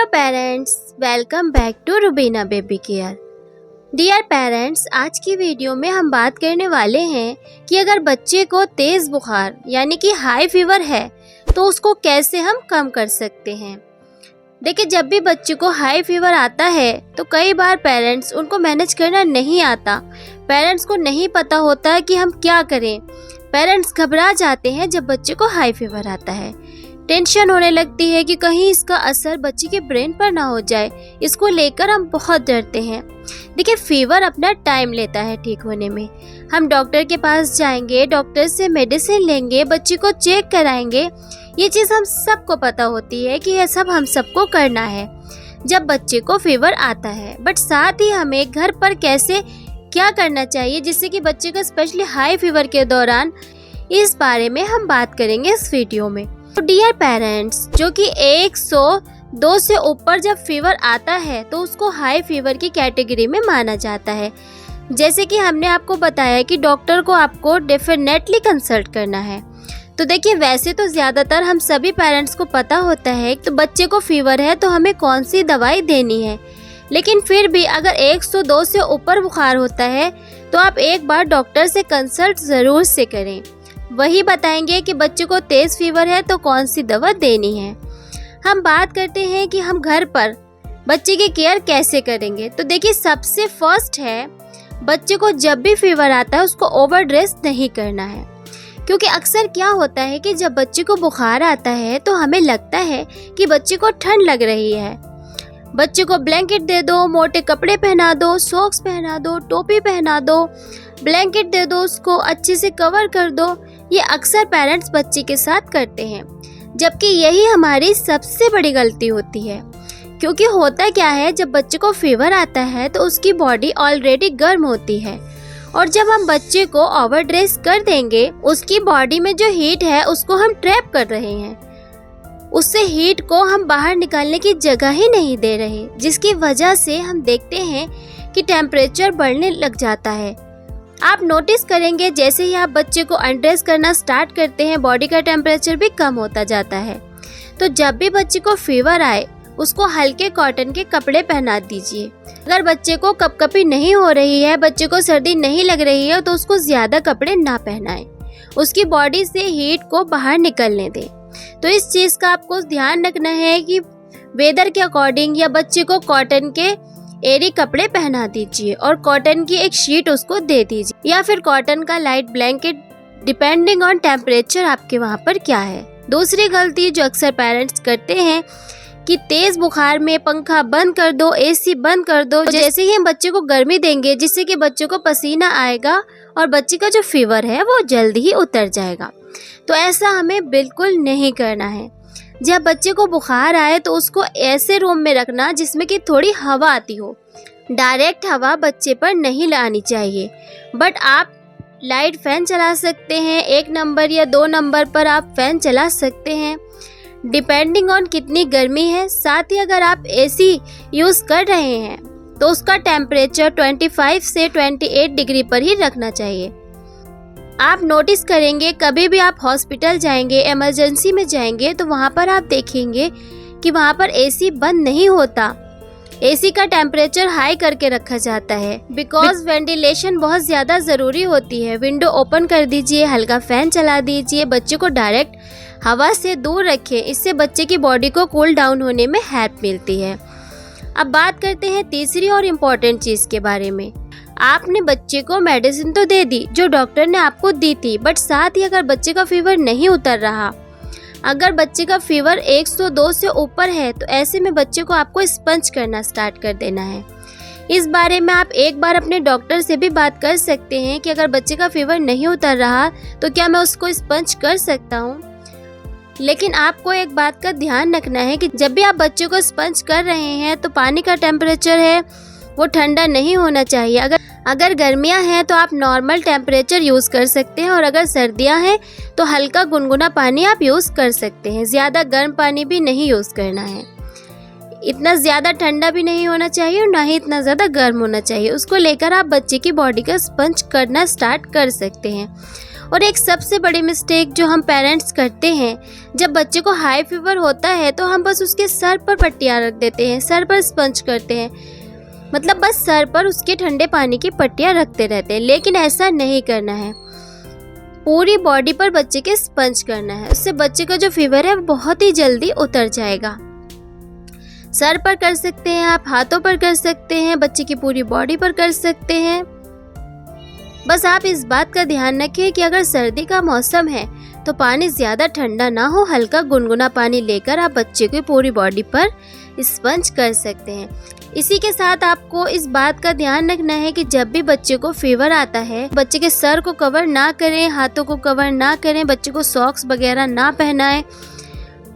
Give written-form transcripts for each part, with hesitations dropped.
Hello parents, welcome back to Rubina baby care. Dear parents, आज की video में हम बात करने वाले हैं कि अगर बच्चे को तेज़ बुखार यानी कि हाई फीवर है तो उसको कैसे हम कम कर सकते हैं। देखिए, जब भी बच्चे को हाई फीवर आता है तो कई बार पेरेंट्स उनको मैनेज करना नहीं आता। पेरेंट्स को नहीं पता होता कि हम क्या करें। पेरेंट्स घबरा जाते हैं जब बच्चे को हाई फीवर आता है। टेंशन होने लगती है कि कहीं इसका असर बच्चे के ब्रेन पर ना हो जाए। इसको लेकर हम बहुत डरते हैं। देखिए, फीवर अपना टाइम लेता है ठीक होने में। हम डॉक्टर के पास जाएंगे, डॉक्टर से मेडिसिन लेंगे, बच्चे को चेक कराएंगे। ये चीज़ हम सबको पता होती है कि यह सब हम सबको करना है जब बच्चे को फीवर आता है। बट साथ ही हमें घर पर कैसे क्या करना चाहिए जिससे कि बच्चे को स्पेशली हाई फीवर के दौरान, इस बारे में हम बात करेंगे इस वीडियो में। तो डियर पेरेंट्स, जो कि 102 से ऊपर जब फीवर आता है तो उसको हाई फीवर की कैटेगरी में माना जाता है। जैसे कि हमने आपको बताया कि डॉक्टर को आपको डेफिनेटली कंसल्ट करना है। तो देखिए, वैसे तो ज़्यादातर हम सभी पेरेंट्स को पता होता है तो बच्चे को फीवर है तो हमें कौन सी दवाई देनी है, लेकिन फिर भी अगर 102 से ऊपर बुखार होता है तो आप एक बार डॉक्टर से कंसल्ट ज़रूर से करें। वही बताएंगे कि बच्चे को तेज़ फीवर है तो कौन सी दवा देनी है। हम बात करते हैं कि हम घर पर बच्चे की केयर कैसे करेंगे। तो देखिए, सबसे फर्स्ट है, बच्चे को जब भी फीवर आता है उसको ओवर ड्रेस नहीं करना है। क्योंकि अक्सर क्या होता है कि जब बच्चे को बुखार आता है तो हमें लगता है कि बच्चे को ठंड लग रही है। बच्चे को ब्लैंकेट दे दो, मोटे कपड़े पहना दो, सॉक्स पहना दो, टोपी पहना दो, ब्लैंकेट दे दो, उसको अच्छे से कवर कर दो। ये अक्सर पेरेंट्स बच्चे के साथ करते हैं, जबकि यही हमारी सबसे बड़ी गलती होती है। क्योंकि होता क्या है, जब बच्चे को फीवर आता है तो उसकी बॉडी ऑलरेडी गर्म होती है और जब हम बच्चे को ओवर ड्रेस कर देंगे, उसकी बॉडी में जो हीट है उसको हम ट्रैप कर रहे हैं। उससे हीट को हम बाहर निकालने की जगह ही नहीं दे रहे, जिसकी वजह से हम देखते हैं कि टेम्परेचर बढ़ने लग जाता है। आप नोटिस करेंगे जैसे ही आप बच्चे को अनड्रेस करना स्टार्ट करते हैं, बॉडी का टेम्परेचर भी कम होता जाता है। तो जब भी बच्चे को फीवर आए उसको हल्के कॉटन के कपड़े पहना दीजिए। अगर बच्चे को कपकपी नहीं हो रही है, बच्चे को सर्दी नहीं लग रही है तो उसको ज़्यादा कपड़े ना पहनाएं। उसकी बॉडी से हीट को बाहर निकलने दें। तो इस चीज़ का आपको ध्यान रखना है कि वेदर के अकॉर्डिंग या बच्चे को कॉटन के एरी कपड़े पहना दीजिए और कॉटन की एक शीट उसको दे दीजिए या फिर कॉटन का light blanket, depending on temperature आपके वहाँ पर क्या है। दूसरी गलती जो अक्सर पेरेंट्स करते हैं कि तेज़ बुखार में पंखा बंद कर दो, एसी बंद कर दो। जैसे ही हम बच्चे को गर्मी देंगे जिससे कि बच्चे को पसीना आएगा और बच्चे का जो फीवर है वो जल्दी ही उतर जाएगा। तो ऐसा हमें बिल्कुल नहीं करना है। जब बच्चे को बुखार आए तो उसको ऐसे रूम में रखना जिसमें कि थोड़ी हवा आती हो। डायरेक्ट हवा बच्चे पर नहीं लानी चाहिए, बट आप लाइट फैन चला सकते हैं। 1 नंबर या 2 नंबर पर आप फैन चला सकते हैं, डिपेंडिंग ऑन कितनी गर्मी है। साथ ही अगर आप एसी यूज़ कर रहे हैं तो उसका टेम्परेचर 25 से 28 डिग्री पर ही रखना चाहिए। आप नोटिस करेंगे कभी भी आप हॉस्पिटल जाएंगे, इमरजेंसी में जाएंगे तो वहाँ पर आप देखेंगे कि वहाँ पर एसी बंद नहीं होता। एसी का टेम्परेचर हाई करके रखा जाता है बिकॉज वेंटिलेशन बहुत ज़्यादा ज़रूरी होती है। विंडो ओपन कर दीजिए, हल्का फैन चला दीजिए, बच्चे को डायरेक्ट हवा से दूर रखें। इससे बच्चे की बॉडी को कूल डाउन होने में हेल्प मिलती है। अब बात करते हैं तीसरी और इम्पॉर्टेंट चीज़ के बारे में। आपने बच्चे को मेडिसिन तो दे दी जो डॉक्टर ने आपको दी थी, बट साथ ही अगर बच्चे का फीवर नहीं उतर रहा, अगर बच्चे का फीवर 102 से ऊपर है तो ऐसे में बच्चे को आपको स्पंज करना स्टार्ट कर देना है। इस बारे में आप एक बार अपने डॉक्टर से भी बात कर सकते हैं कि अगर बच्चे का फीवर नहीं उतर रहा तो क्या मैं उसको स्पंज कर सकता हूँ। लेकिन आपको एक बात का ध्यान रखना है कि जब भी आप बच्चे को स्पंज कर रहे हैं तो पानी का टेम्परेचर है वो ठंडा नहीं होना चाहिए। अगर गर्मियां हैं तो आप नॉर्मल टेम्परेचर यूज़ कर सकते हैं और अगर सर्दियां हैं तो हल्का गुनगुना पानी आप यूज़ कर सकते हैं। ज़्यादा गर्म पानी भी नहीं यूज़ करना है। इतना ज़्यादा ठंडा भी नहीं होना चाहिए और ना ही इतना ज़्यादा गर्म होना चाहिए। उसको लेकर आप बच्चे की बॉडी का स्पंज करना स्टार्ट कर सकते हैं। और एक सबसे बड़ी मिस्टेक जो हम पेरेंट्स करते हैं, जब बच्चे को हाई फीवर होता है तो हम बस उसके सर पर पट्टियाँ रख देते हैं, सर पर स्पंज करते हैं, मतलब बस सर पर उसके ठंडे पानी की पट्टियाँ रखते रहते हैं। लेकिन ऐसा नहीं करना है, पूरी बॉडी पर बच्चे के स्पंज करना है। उससे बच्चे का जो फीवर है बहुत ही जल्दी उतर जाएगा। सर पर कर सकते हैं आप, हाथों पर कर सकते हैं, बच्चे की पूरी बॉडी पर कर सकते हैं। बस आप इस बात का ध्यान रखें कि अगर सर्दी का मौसम है तो पानी ज़्यादा ठंडा ना हो, हल्का गुनगुना पानी लेकर आप बच्चे की पूरी बॉडी पर स्पंज कर सकते हैं। इसी के साथ आपको इस बात का ध्यान रखना है कि जब भी बच्चे को फीवर आता है, बच्चे के सर को कवर ना करें, हाथों को कवर ना करें, बच्चे को सॉक्स वगैरह ना पहनाएं,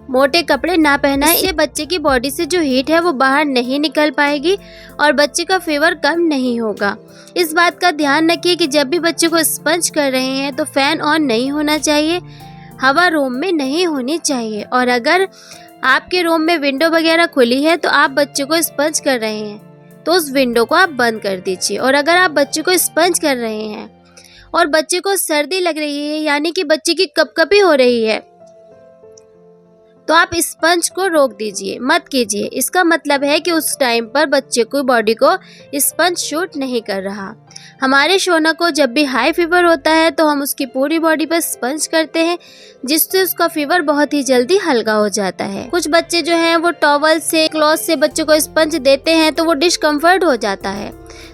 मोटे कपड़े ना पहनाएं। इससे बच्चे की बॉडी से जो हीट है वो बाहर नहीं निकल पाएगी और बच्चे का फीवर कम नहीं होगा। इस बात का ध्यान रखिए कि जब भी बच्चे को स्पंज कर रहे हैं तो फैन ऑन नहीं होना चाहिए, हवा रूम में नहीं होनी चाहिए। और अगर आपके रूम में विंडो वगैरह खुली है तो आप बच्चे को स्पंज कर रहे हैं तो उस विंडो को आप बंद कर दीजिए। और अगर आप बच्चे को स्पंज कर रहे हैं और बच्चे को सर्दी लग रही है, यानी कि बच्चे की कपकपी हो रही है, तो आप स्पंज को रोक दीजिए, मत कीजिए। इसका मतलब है कि उस टाइम पर बच्चे की बॉडी को स्पंज शूट नहीं कर रहा। हमारे शोना को जब भी हाई फीवर होता है तो हम उसकी पूरी बॉडी पर स्पंज करते हैं, जिससे उसका फीवर बहुत ही जल्दी हल्का हो जाता है। कुछ बच्चे जो हैं वो टॉवल से, क्लॉथ से बच्चे को स्पंज देते हैं तो वो डिस्कम्फर्ट हो जाता है।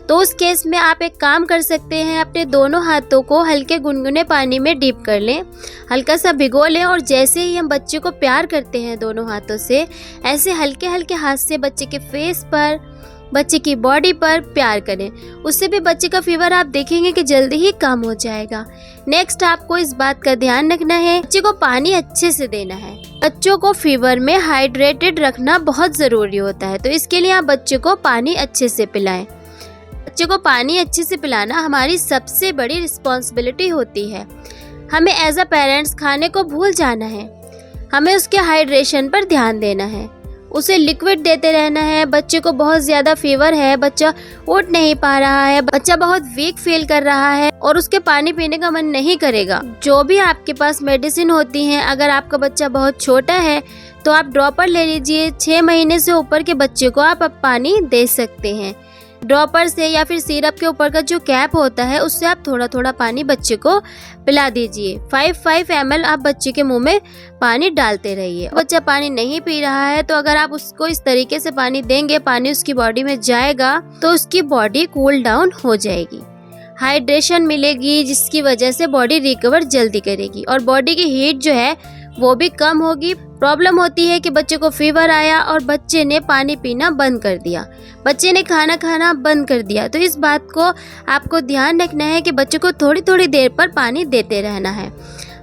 तो उस केस में आप एक काम कर सकते हैं, अपने दोनों हाथों को हल्के गुनगुने पानी में डीप कर लें, हल्का सा भिगो लें और जैसे ही हम बच्चे को प्यार करते हैं दोनों हाथों से, ऐसे हल्के हल्के हाथ से बच्चे के फेस पर, बच्चे की बॉडी पर प्यार करें। उससे भी बच्चे का फीवर आप देखेंगे कि जल्दी ही कम हो जाएगा। नेक्स्ट आपको इस बात का ध्यान रखना है, बच्चे को पानी अच्छे से देना है। बच्चों को फीवर में हाइड्रेटेड रखना बहुत ज़रूरी होता है, तो इसके लिए आप बच्चे को पानी अच्छे से पिलाएं। बच्चे को पानी अच्छे से पिलाना हमारी सबसे बड़ी रिस्पॉन्सिबिलिटी होती है। हमें एज अ पेरेंट्स खाने को भूल जाना है, हमें उसके हाइड्रेशन पर ध्यान देना है, उसे लिक्विड देते रहना है। बच्चे को बहुत ज़्यादा फीवर है, बच्चा उठ नहीं पा रहा है, बच्चा बहुत वीक फील कर रहा है और उसके पानी पीने का मन नहीं करेगा। जो भी आपके पास मेडिसिन होती हैं, अगर आपका बच्चा बहुत छोटा है तो आप ड्रॉपर ले लीजिए। 6 महीने से ऊपर के बच्चे को आप अब पानी दे सकते हैं। ड्रॉपर से या फिर सिरप के ऊपर का जो कैप होता है उससे आप थोड़ा थोड़ा पानी बच्चे को पिला दीजिए। 5 ml आप बच्चे के मुंह में पानी डालते रहिए। बच्चा पानी नहीं पी रहा है तो अगर आप उसको इस तरीके से पानी देंगे, पानी उसकी बॉडी में जाएगा तो उसकी बॉडी कूल डाउन हो जाएगी, हाइड्रेशन मिलेगी, जिसकी वजह से बॉडी रिकवर जल्दी करेगी और बॉडी की हीट जो है वो भी कम होगी। प्रॉब्लम होती है कि बच्चे को फीवर आया और बच्चे ने पानी पीना बंद कर दिया, बच्चे ने खाना खाना बंद कर दिया। तो इस बात को आपको ध्यान रखना है कि बच्चे को थोड़ी थोड़ी देर पर पानी देते रहना है।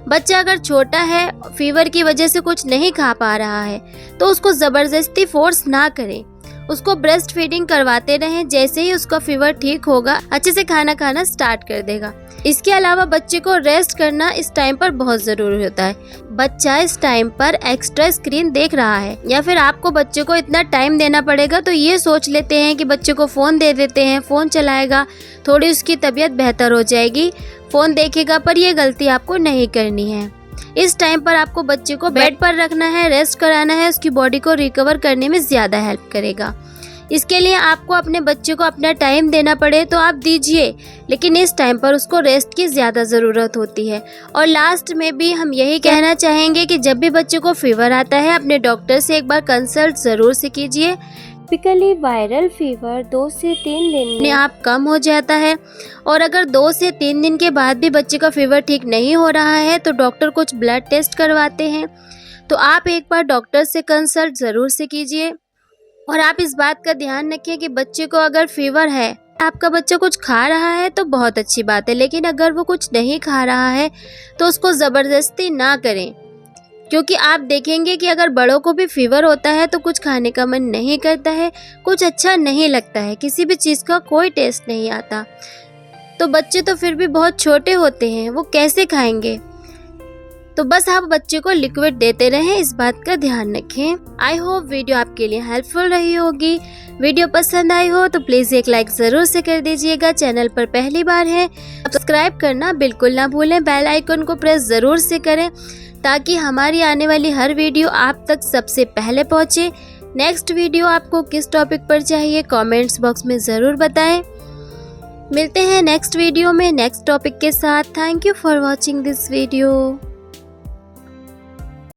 बच्चा अगर छोटा है, फीवर की वजह से कुछ नहीं खा पा रहा है तो उसको ज़बरदस्ती फोर्स ना करें, उसको ब्रेस्ट फीडिंग करवाते रहें। जैसे ही उसका फीवर ठीक होगा अच्छे से खाना खाना स्टार्ट कर देगा। इसके अलावा बच्चे को रेस्ट करना इस टाइम पर बहुत ज़रूरी होता है। बच्चा इस टाइम पर एक्स्ट्रा स्क्रीन देख रहा है या फिर आपको बच्चे को इतना टाइम देना पड़ेगा तो ये सोच लेते हैं कि बच्चे को फ़ोन दे देते हैं, फ़ोन चलाएगा, थोड़ी उसकी तबीयत बेहतर हो जाएगी, फ़ोन देखेगा। पर यह गलती आपको नहीं करनी है। इस टाइम पर आपको बच्चे को बेड पर रखना है, रेस्ट कराना है, उसकी बॉडी को रिकवर करने में ज़्यादा हेल्प करेगा। इसके लिए आपको अपने बच्चे को अपना टाइम देना पड़े तो आप दीजिए, लेकिन इस टाइम पर उसको रेस्ट की ज़्यादा ज़रूरत होती है। और लास्ट में भी हम यही कहना चाहेंगे कि जब भी बच्चे को फीवर आता है अपने डॉक्टर से एक बार कंसल्ट ज़रूर से कीजिए। टिपिकली वायरल फीवर 2 से 3 दिन में आप कम हो जाता है और अगर 2 से 3 दिन के बाद भी बच्चे का फीवर ठीक नहीं हो रहा है तो डॉक्टर कुछ ब्लड टेस्ट करवाते हैं। तो आप एक बार डॉक्टर से कंसल्ट ज़रूर से कीजिए। और आप इस बात का ध्यान रखिए कि बच्चे को अगर फीवर है, आपका बच्चा कुछ खा रहा है तो बहुत अच्छी बात है, लेकिन अगर वो कुछ नहीं खा रहा है तो उसको ज़बरदस्ती ना करें, क्योंकि आप देखेंगे कि अगर बड़ों को भी फीवर होता है तो कुछ खाने का मन नहीं करता है, कुछ अच्छा नहीं लगता है, किसी भी चीज़ का कोई टेस्ट नहीं आता। तो बच्चे तो फिर भी बहुत छोटे होते हैं, वो कैसे खाएंगे? तो बस आप बच्चे को लिक्विड देते रहें, इस बात का ध्यान रखें। आई होप वीडियो आपके लिए हेल्पफुल रही होगी। वीडियो पसंद आई हो तो प्लीज़ एक लाइक ज़रूर से कर दीजिएगा। चैनल पर पहली बार है सब्सक्राइब करना बिल्कुल ना भूलें। बेल आइकन को प्रेस ज़रूर से करें ताकि हमारी आने वाली हर वीडियो आप तक सबसे पहले पहुंचे। नेक्स्ट वीडियो आपको किस टॉपिक पर चाहिए कमेंट्स बॉक्स में ज़रूर बताएं। मिलते हैं नेक्स्ट वीडियो में नेक्स्ट टॉपिक के साथ। Thank you for watching this video.